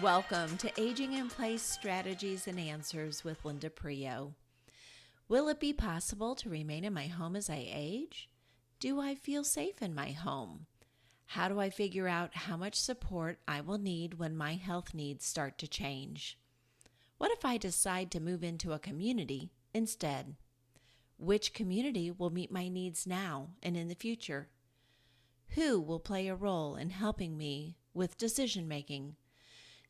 Welcome to Aging in Place Strategies and Answers with Linda Prio. Will it be possible to remain in my home as I age? Do I feel safe in my home? How do I figure out how much support I will need when my health needs start to change? What if I decide to move into a community instead? Which community will meet my needs now and in the future? Who will play a role in helping me with decision making?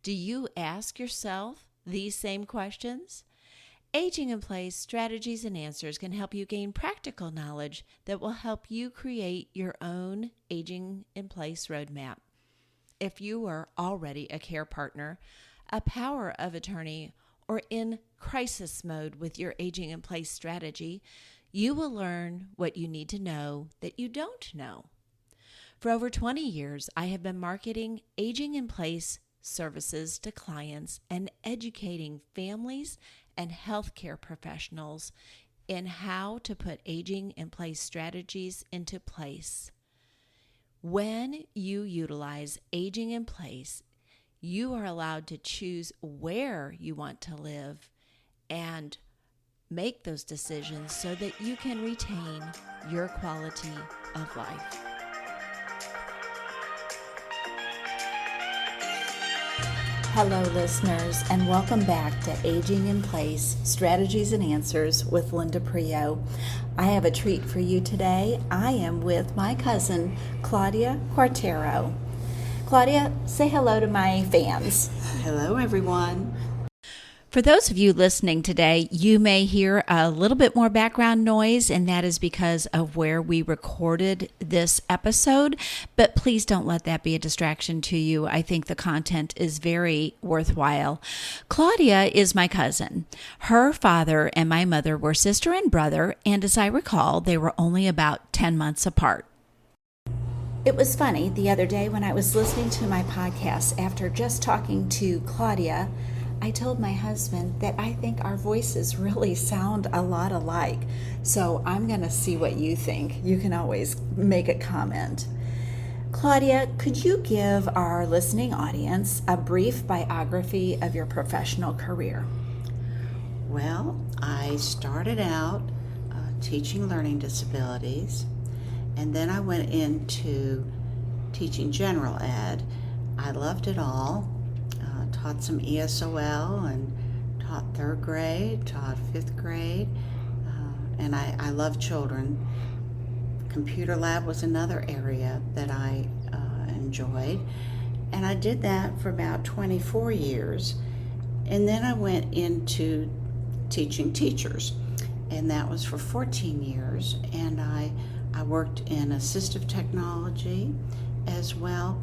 Do you ask yourself these same questions? Aging in Place Strategies and Answers can help you gain practical knowledge that will help you create your own Aging in Place roadmap. If you are already a care partner, a power of attorney, or in crisis mode with your Aging in Place strategy, you will learn what you need to know that you don't know. For over 20 years, I have been marketing Aging in Place services to clients and educating families and healthcare professionals in how to put aging in place strategies into place. When you utilize aging in place, you are allowed to choose where you want to live and make those decisions so that you can retain your quality of life. Hello, listeners, and welcome back to Aging in Place Strategies and Answers with Linda Prio. I have a treat for you today. I am with my cousin, Claudia Cuartero. Claudia, say hello to my fans. Hello, everyone. For those of you listening today, you may hear a little bit more background noise, and that is because of where we recorded this episode. But please don't let that be a distraction to you. I think the content is very worthwhile. Claudia is my cousin. Her father and my mother were sister and brother, and as I recall, they were only about 10 months apart. It was funny the other day when I was listening to my podcast after just talking to Claudia. I told my husband that I think our voices really sound a lot alike. So I'm going to see what you think. You can always make a comment. Claudia, could you give our listening audience a brief biography of your professional career? Well, I started out teaching learning disabilities, and then I went into teaching general ed. I loved it all. Taught some ESOL and taught third grade, taught fifth grade, and I love children. Computer lab was another area that I enjoyed, and I did that for about 24 years, and then I went into teaching teachers, and that was for 14 years, and I worked in assistive technology as well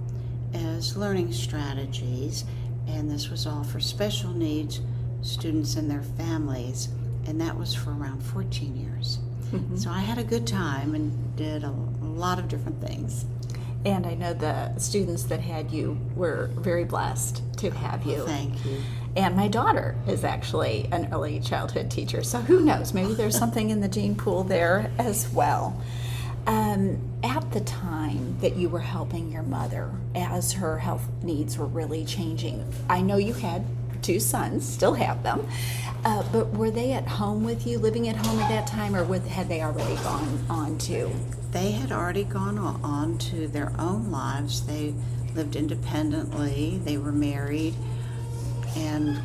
as learning strategies. And this was all for special needs students and their families, and that was for around 14 years. Mm-hmm. So I had a good time and did a lot of different things. And I know the students that had you were very blessed to have you. Well, thank you. And my daughter is actually an early childhood teacher, so who knows, maybe there's something in the gene pool there as well. At the time that you were helping your mother as her health needs were really changing, I know you had two sons, still have them, but were they at home with you, living at home at that time, or had they already gone on to? They had already gone on to their own lives. They lived independently, they were married, and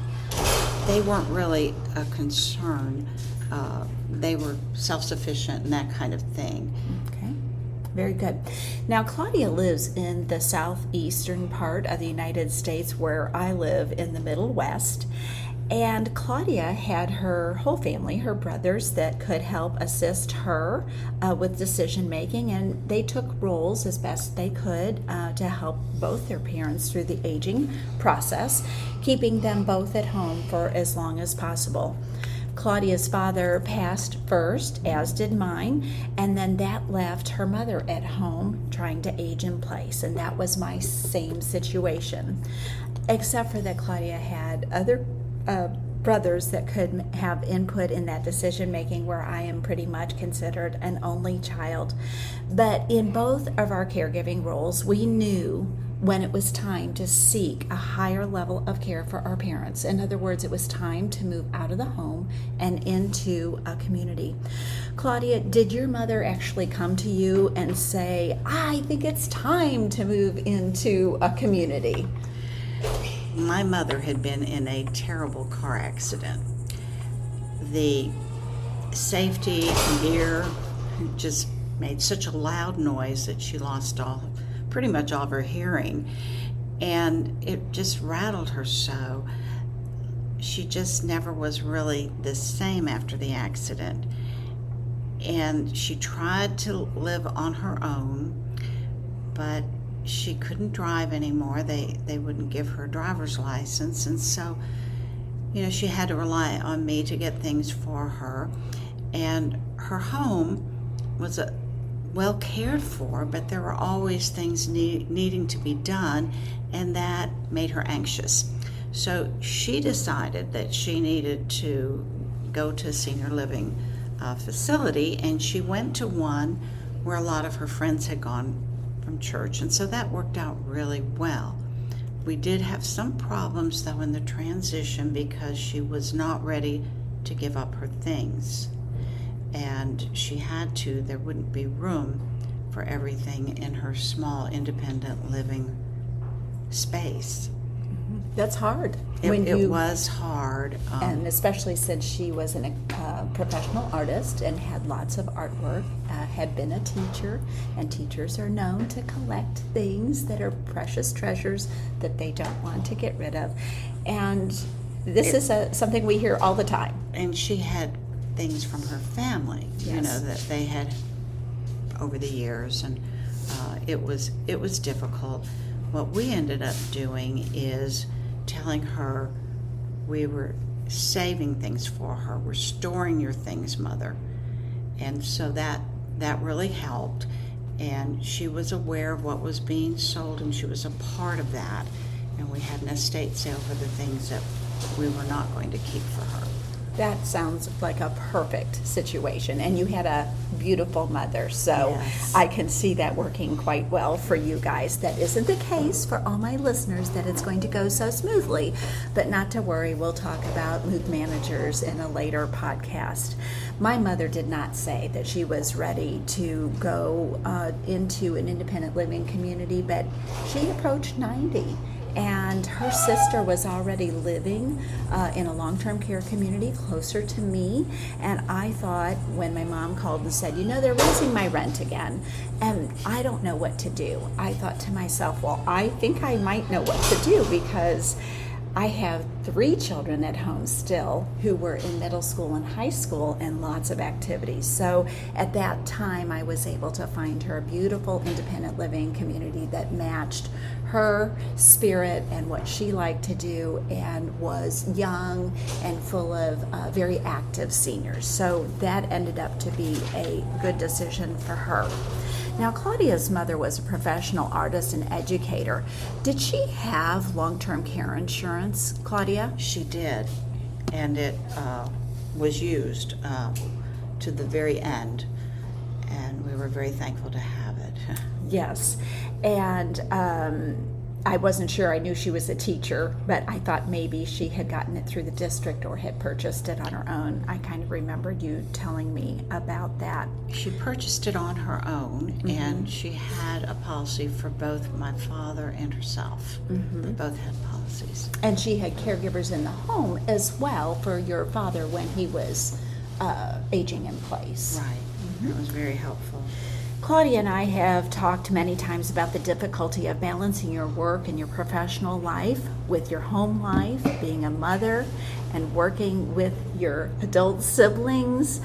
they weren't really a concern. They were self-sufficient and that kind of thing. Okay, very good. Now, Claudia lives in the southeastern part of the United States, where I live in the Middle West. And Claudia had her whole family, her brothers, that could help assist her with decision making, and they took roles as best they could to help both their parents through the aging process, keeping them both at home for as long as possible. Claudia's father passed first, as did mine, and then that left her mother at home trying to age in place, and that was my same situation, except for that Claudia had other brothers that could have input in that decision making, where I am pretty much considered an only child. But in both of our caregiving roles, we knew when it was time to seek a higher level of care for our parents. In other words, it was time to move out of the home and into a community. Claudia, did your mother actually come to you and say, I think it's time to move into a community? My mother had been in a terrible car accident. The safety gear just made such a loud noise that she lost pretty much all of her hearing, and it just rattled her so. She just never was really the same after the accident, and she tried to live on her own, but she couldn't drive anymore. They wouldn't give her a driver's license, and so she had to rely on me to get things for her. And her home was well cared for, but there were always things needing to be done, and that made her anxious. So she decided that she needed to go to a senior living facility, and she went to one where a lot of her friends had gone from church, and so that worked out really well. We did have some problems though in the transition because she was not ready to give up her things, and she had to. There wouldn't be room for everything in her small independent living space. That's hard. It was hard. And especially since she was a professional artist and had lots of artwork, had been a teacher, and teachers are known to collect things that are precious treasures that they don't want to get rid of. And this is something we hear all the time. And she had things from her family, Yes. that they had over the years, and it was difficult. What we ended up doing is telling her we were saving things for her. We're storing your things, Mother. And so that really helped. And she was aware of what was being sold, and she was a part of that. And we had an estate sale for the things that we were not going to keep for her. That sounds like a perfect situation. And you had a beautiful mother, so Yes. I can see that working quite well for you guys. That isn't the case for all my listeners, that it's going to go so smoothly. But not to worry, we'll talk about mood managers in a later podcast. My mother did not say that she was ready to go into an independent living community, but she approached 90. And her sister was already living in a long-term care community closer to me. And I thought, when my mom called and said, they're raising my rent again, and I don't know what to do, I thought to myself, well, I think I might know what to do, because I have 3 children at home still who were in middle school and high school, and lots of activities. So at that time, I was able to find her a beautiful independent living community that matched her spirit and what she liked to do, and was young and full of very active seniors. So that ended up to be a good decision for her. Now, Claudia's mother was a professional artist and educator. Did she have long-term care insurance, Claudia? She did, and it was used to the very end, and we were very thankful to have it. Yes, and I wasn't sure. I knew she was a teacher, but I thought maybe she had gotten it through the district or had purchased it on her own. I kind of remembered you telling me about that. She purchased it on her own, and she had a policy for both my father and herself. They both had policies. And she had caregivers in the home as well for your father when he was aging in place. Right. That was very helpful. Claudia and I have talked many times about the difficulty of balancing your work and your professional life with your home life, being a mother, and working with your adult siblings,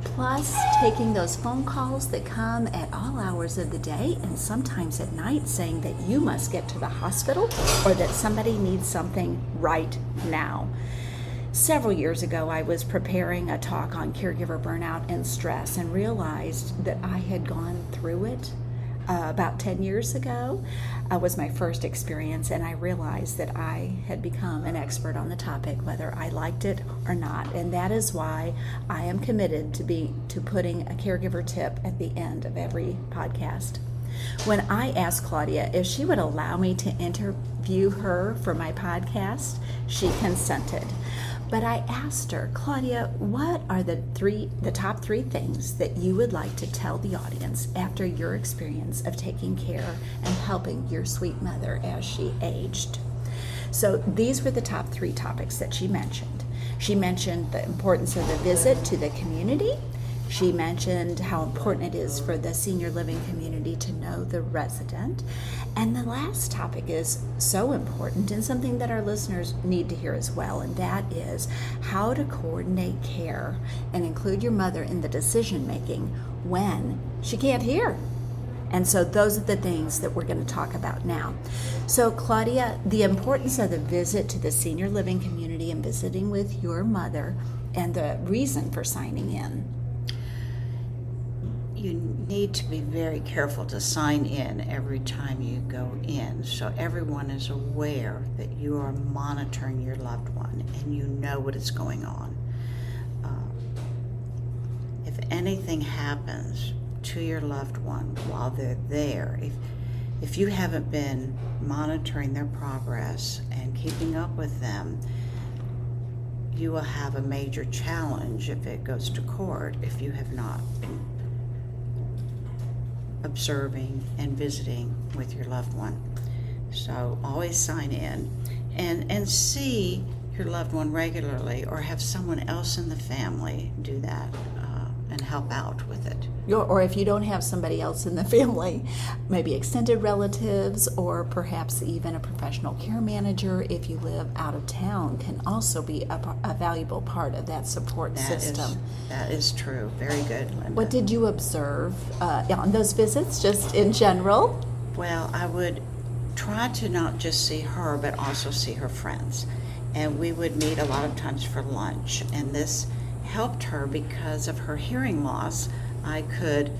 plus taking those phone calls that come at all hours of the day and sometimes at night, saying that you must get to the hospital or that somebody needs something right now. Several years ago, I was preparing a talk on caregiver burnout and stress, and realized that I had gone through it about 10 years ago. Was my first experience, and I realized that I had become an expert on the topic, whether I liked it or not. And that is why I am committed to putting a caregiver tip at the end of every podcast. When I asked Claudia if she would allow me to interview her for my podcast, she consented. But I asked her, Claudia, what are the top three things that you would like to tell the audience after your experience of taking care and helping your sweet mother as she aged? So these were the top three topics that she mentioned. She mentioned the importance of the visit to the community. She mentioned how important it is for the senior living community to know the resident. And the last topic is so important and something that our listeners need to hear as well, and that is how to coordinate care and include your mother in the decision making when she can't hear. And so those are the things that we're going to talk about now. So Claudia, the importance of the visit to the senior living community and visiting with your mother and the reason for signing in. You need to be very careful to sign in every time you go in, so everyone is aware that you are monitoring your loved one and you know what is going on. If anything happens to your loved one while they're there, if you haven't been monitoring their progress and keeping up with them, you will have a major challenge if it goes to court if you have not been observing and visiting with your loved one. So always sign in and see your loved one regularly, or have someone else in the family do that and help out with it. Or if you don't have somebody else in the family, maybe extended relatives, or perhaps even a professional care manager if you live out of town can also be a valuable part of that support system. That is true. Very good, Linda. What did you observe on those visits, just in general? Well, I would try to not just see her, but also see her friends. And we would meet a lot of times for lunch, and this helped her because of her hearing loss. I could,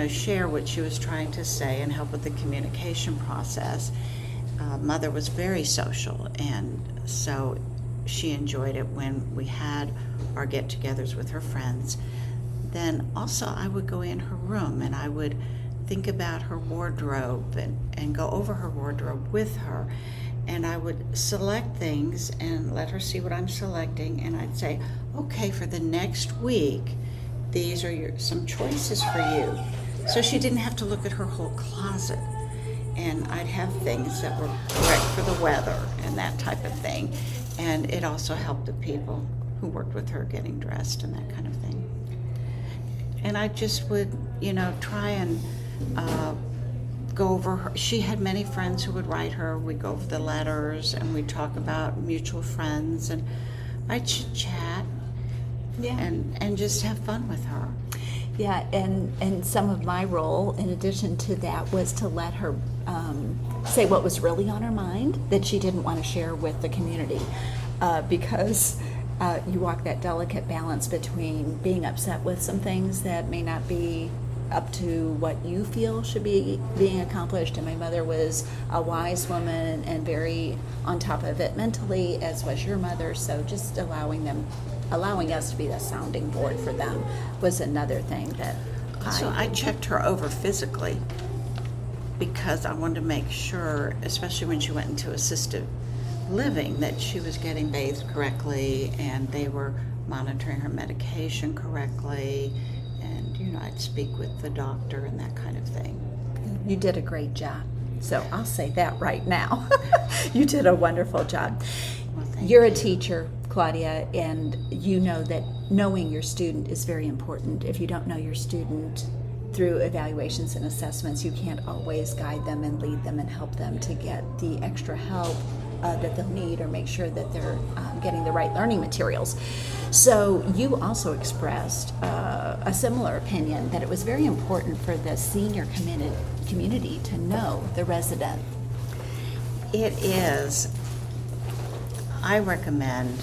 share what she was trying to say and help with the communication process. Mother was very social, and so she enjoyed it when we had our get-togethers with her friends. Then also I would go in her room and I would think about her wardrobe and go over her wardrobe with her. And I would select things and let her see what I'm selecting, and I'd say, okay, for the next week, these are some choices for you. So she didn't have to look at her whole closet. And I'd have things that were correct for the weather and that type of thing. And it also helped the people who worked with her getting dressed and that kind of thing. And I just would, try and go over her. She had many friends who would write her. We'd go over the letters and we'd talk about mutual friends, and I'd chat. Yeah. And just have fun with her. Yeah, and some of my role, in addition to that, was to let her say what was really on her mind that she didn't want to share with the community, because you walk that delicate balance between being upset with some things that may not be up to what you feel should be being accomplished. And my mother was a wise woman and very on top of it mentally, as was your mother, so just allowing us to be the sounding board for them was another thing that I checked her over physically because I wanted to make sure, especially when she went into assisted living, that she was getting bathed correctly and they were monitoring her medication correctly, and I'd speak with the doctor and that kind of thing. You did a great job, so I'll say that right now. You did a wonderful job. Well, You're a teacher, Claudia, and you know that knowing your student is very important. If you don't know your student through evaluations and assessments, you can't always guide them and lead them and help them to get the extra help that they'll need, or make sure that they're getting the right learning materials. So you also expressed a similar opinion that it was very important for the senior community to know the resident. It is. I recommend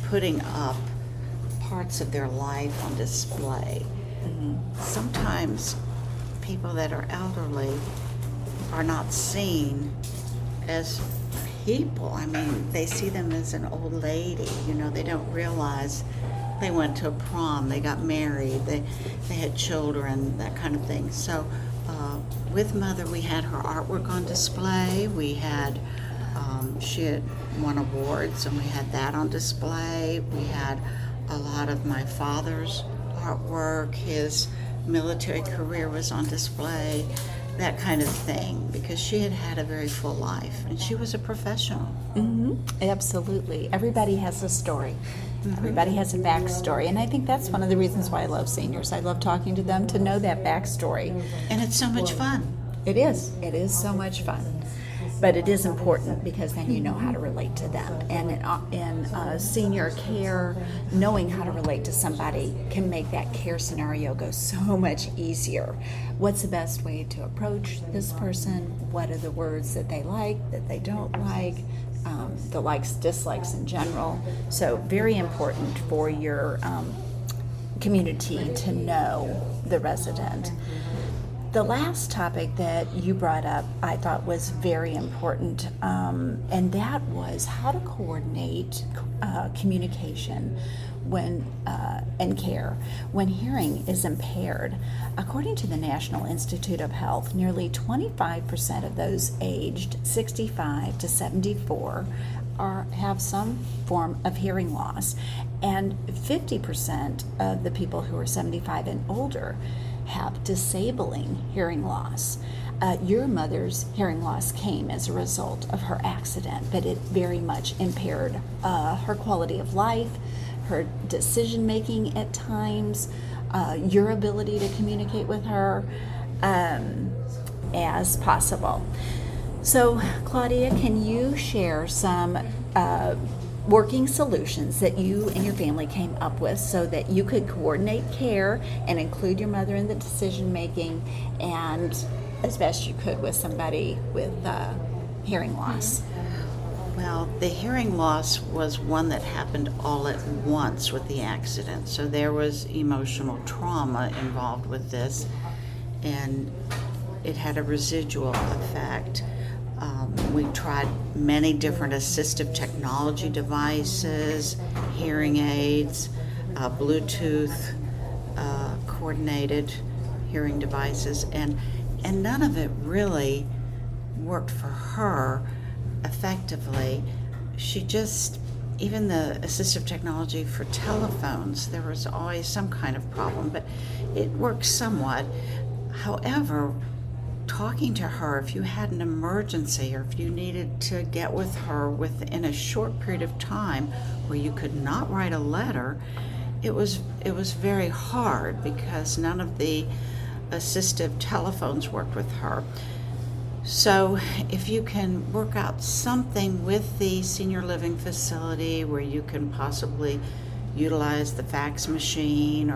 putting up parts of their life on display. Mm-hmm. Sometimes people that are elderly are not seen as people. I mean, they see them as an old lady. They don't realize they went to a prom, they got married, they had children, that kind of thing. So With Mother, we had her artwork on display. She had won awards, and we had that on display. We had a lot of my father's artwork. His military career was on display, that kind of thing, because she had had a very full life, and she was a professional. Mm-hmm. Absolutely. Everybody has a story. Mm-hmm. Everybody has a backstory, and I think that's one of the reasons why I love seniors. I love talking to them to know that backstory. And it's so much fun. It is. It is so much fun. But it is important because then you know how to relate to them. And in senior care, knowing how to relate to somebody can make that care scenario go so much easier. What's the best way to approach this person? What are the words that they like, that they don't like? The likes, dislikes in general. So very important for your community to know the resident. The last topic that you brought up I thought was very important, and that was how to coordinate communication and care when hearing is impaired. According to the National Institute of Health, nearly 25% of those aged 65 to 74 have some form of hearing loss, and 50% of the people who are 75 and older have disabling hearing loss. Your mother's hearing loss came as a result of her accident, but it very much impaired her quality of life, her decision making at times, your ability to communicate with her as possible. So, Claudia, can you share some working solutions that you and your family came up with so that you could coordinate care and include your mother in the decision making, and as best you could with somebody with hearing loss? Well, the hearing loss was one that happened all at once with the accident, so there was emotional trauma involved with this, and it had a residual effect. We tried many different assistive technology devices, hearing aids, Bluetooth coordinated hearing devices, and none of it really worked for her effectively. She just, even the assistive technology for telephones, there was always some kind of problem, but it worked somewhat. However, talking to her, if you had an emergency or if you needed to get with her within a short period of time where you could not write a letter, it was very hard because none of the assistive telephones worked with her. So if you can work out something with the senior living facility where you can possibly utilize the fax machine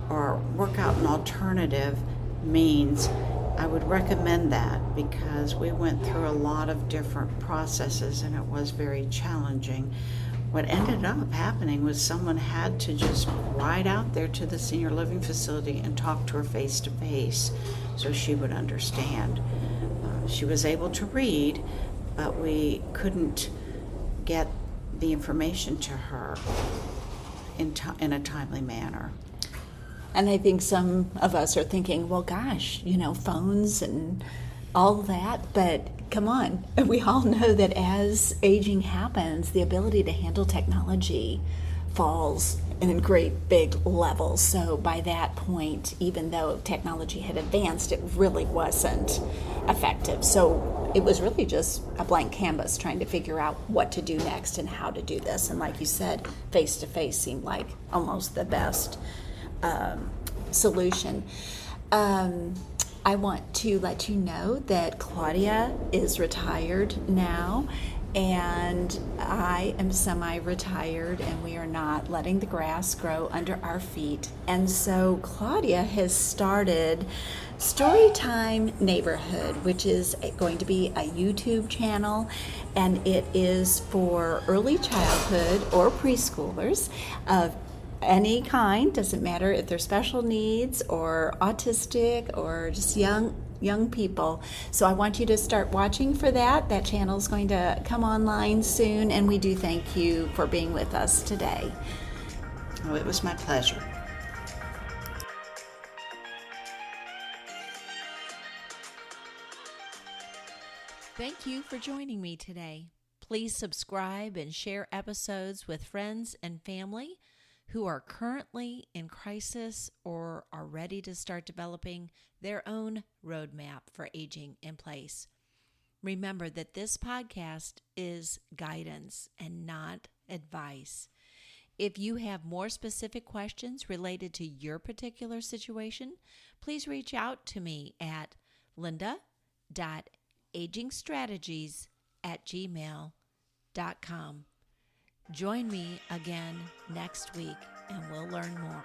or work out an alternative means, I would recommend that, because we went through a lot of different processes and it was very challenging. What ended up happening was someone had to just ride out there to the senior living facility and talk to her face to face so she would understand. She was able to read, but we couldn't get the information to her in a timely manner. And I think some of us are thinking, well, gosh, phones and all that, but come on. We all know that as aging happens, the ability to handle technology falls in great big levels. So by that point, even though technology had advanced, it really wasn't effective. So it was really just a blank canvas trying to figure out what to do next and how to do this. And like you said, face-to-face seemed like almost the best solution. I want to let you know that Claudia is retired now, and I am semi-retired, and we are not letting the grass grow under our feet. And so Claudia has started Storytime Neighborhood, which is going to be a YouTube channel, and it is for early childhood or preschoolers of any kind. Doesn't matter if they're special needs or autistic or just young people. So I want you to start watching for that. That channel is going to come online soon, and we do thank you for being with us today. Oh, it was my pleasure. Thank you for joining me today. Please subscribe and share episodes with friends and family who are currently in crisis or are ready to start developing their own roadmap for aging in place. Remember that this podcast is guidance and not advice. If you have more specific questions related to your particular situation, please reach out to me at linda.agingstrategies@gmail.com. Join me again next week and we'll learn more.